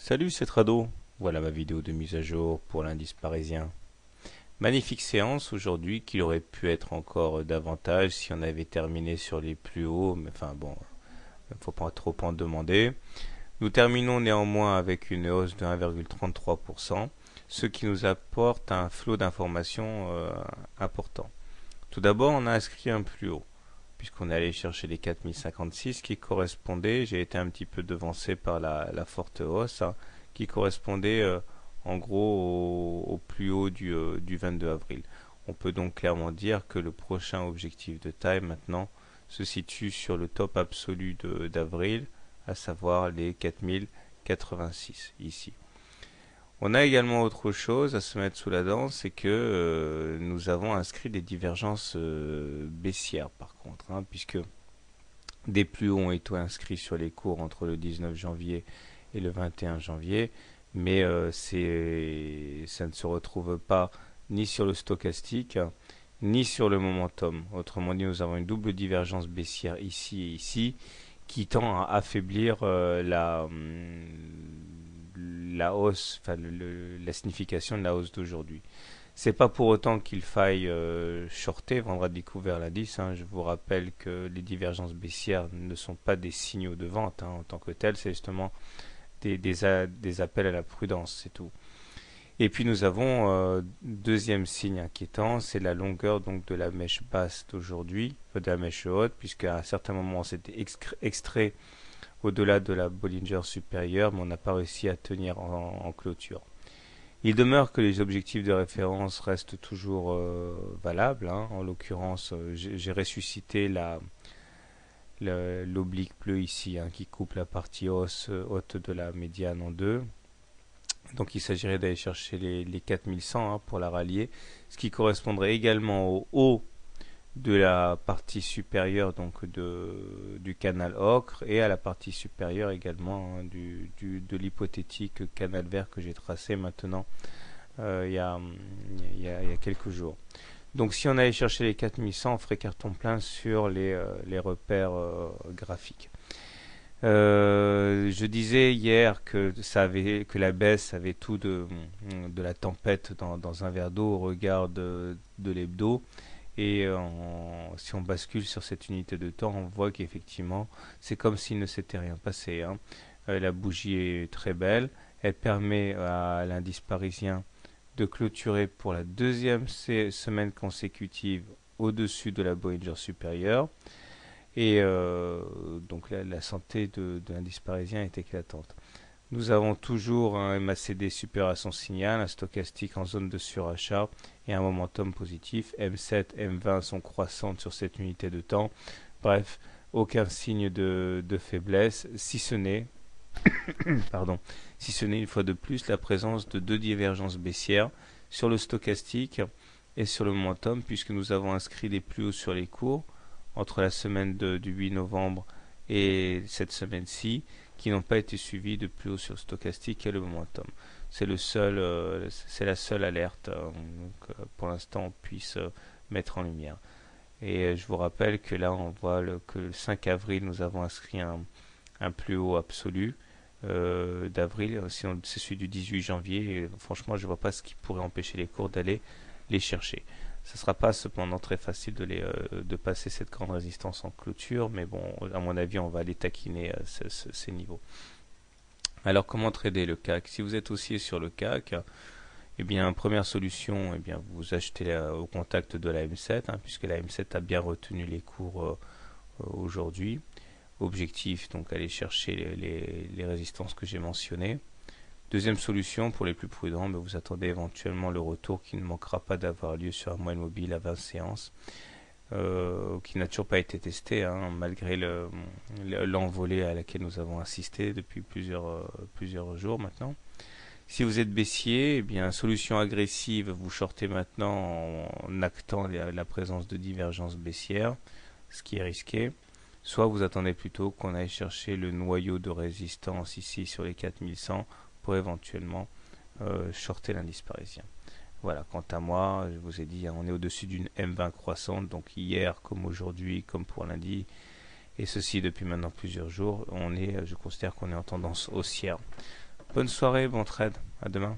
Salut, c'est Trado. Voilà ma vidéo de mise à jour pour l'indice parisien. Magnifique séance aujourd'hui qu'il aurait pu être encore davantage si on avait terminé sur les plus hauts, mais enfin bon, faut pas trop en demander. Nous terminons néanmoins avec une hausse de 1,33%, ce qui nous apporte un flot d'informations important. Tout d'abord, on a inscrit un plus haut, puisqu'on est allé chercher les 4056 qui correspondaient, j'ai été un petit peu devancé par la forte hausse, hein, qui correspondait en gros au plus haut du 22 avril. On peut donc clairement dire que le prochain objectif de taille maintenant se situe sur le top absolu d'avril, à savoir les 4086 ici. On a également autre chose à se mettre sous la dent, c'est que nous avons inscrit des divergences baissières par contre, hein, puisque des plus hauts ont été inscrits sur les cours entre le 19 janvier et le 21 janvier, mais ça ne se retrouve pas ni sur le stochastique, ni sur le momentum. Autrement dit, nous avons une double divergence baissière ici et ici, qui tend à affaiblir la hausse, enfin la signification de la hausse d'aujourd'hui. C'est pas pour autant qu'il faille shorter, vendre à découvert l'indice. Hein. Je vous rappelle que les divergences baissières ne sont pas des signaux de vente en tant que tels, c'est justement des appels à la prudence, c'est tout. Et puis nous avons deuxième signe inquiétant, c'est la longueur donc de la mèche basse d'aujourd'hui, de la mèche haute, puisqu'à un certain moment on s'était extrait au-delà de la Bollinger supérieure, mais on n'a pas réussi à tenir en clôture. Il demeure que les objectifs de référence restent toujours valables. Hein. En l'occurrence, j'ai ressuscité l'oblique bleu ici, hein, qui coupe la partie haute de la médiane en deux. Donc il s'agirait d'aller chercher les 4100 hein, pour la rallier, ce qui correspondrait également au haut de la partie supérieure donc du canal ocre et à la partie supérieure également hein, de l'hypothétique canal vert que j'ai tracé maintenant il y a quelques jours. Donc si on allait chercher les 4100, on ferait carton plein sur les repères graphiques. Je disais hier que la baisse avait tout de la tempête dans un verre d'eau au regard de l'hebdo. Et si on bascule sur cette unité de temps, on voit qu'effectivement, c'est comme s'il ne s'était rien passé. Hein. La bougie est très belle. Elle permet à l'indice parisien de clôturer pour la deuxième semaine consécutive au-dessus de la Bollinger supérieure. Et donc la santé de l'indice parisien est éclatante. Nous avons toujours un MACD supérieur à son signal, un stochastique en zone de surachat et un momentum positif. M7, M20 sont croissantes sur cette unité de temps. Bref, aucun signe de faiblesse, si ce n'est une fois de plus la présence de deux divergences baissières sur le stochastique et sur le momentum, puisque nous avons inscrit les plus hauts sur les cours entre la semaine du 8 novembre et cette semaine-ci, qui n'ont pas été suivis de plus haut sur le stochastique et le momentum. C'est la seule alerte pour l'instant on puisse mettre en lumière. Et je vous rappelle que là on voit que le 5 avril nous avons inscrit un plus haut absolu d'avril. Si c'est celui du 18 janvier, et franchement je ne vois pas ce qui pourrait empêcher les cours d'aller les chercher. Ce ne sera pas cependant très facile de passer cette grande résistance en clôture, mais bon, à mon avis, on va aller taquiner ces niveaux. Alors, comment trader le CAC? Si vous êtes aussi sur le CAC, eh bien, première solution, eh bien, vous achetez au contact de la M7, hein, puisque la M7 a bien retenu les cours aujourd'hui. Objectif, donc, aller chercher les résistances que j'ai mentionnées. Deuxième solution, pour les plus prudents, vous attendez éventuellement le retour qui ne manquera pas d'avoir lieu sur un moyenne mobile à 20 séances, qui n'a toujours pas été testé, hein, malgré l'envolée à laquelle nous avons assisté depuis plusieurs jours maintenant. Si vous êtes baissier, eh bien, solution agressive, vous shortez maintenant en actant la présence de divergences baissières, ce qui est risqué. Soit vous attendez plutôt qu'on aille chercher le noyau de résistance ici sur les 4100 pour éventuellement shorter l'indice parisien. Voilà, quant à moi, je vous ai dit, hein, on est au-dessus d'une M20 croissante, donc hier comme aujourd'hui, comme pour lundi, et ceci depuis maintenant plusieurs jours, je considère qu'on est en tendance haussière. Bonne soirée, bon trade, à demain.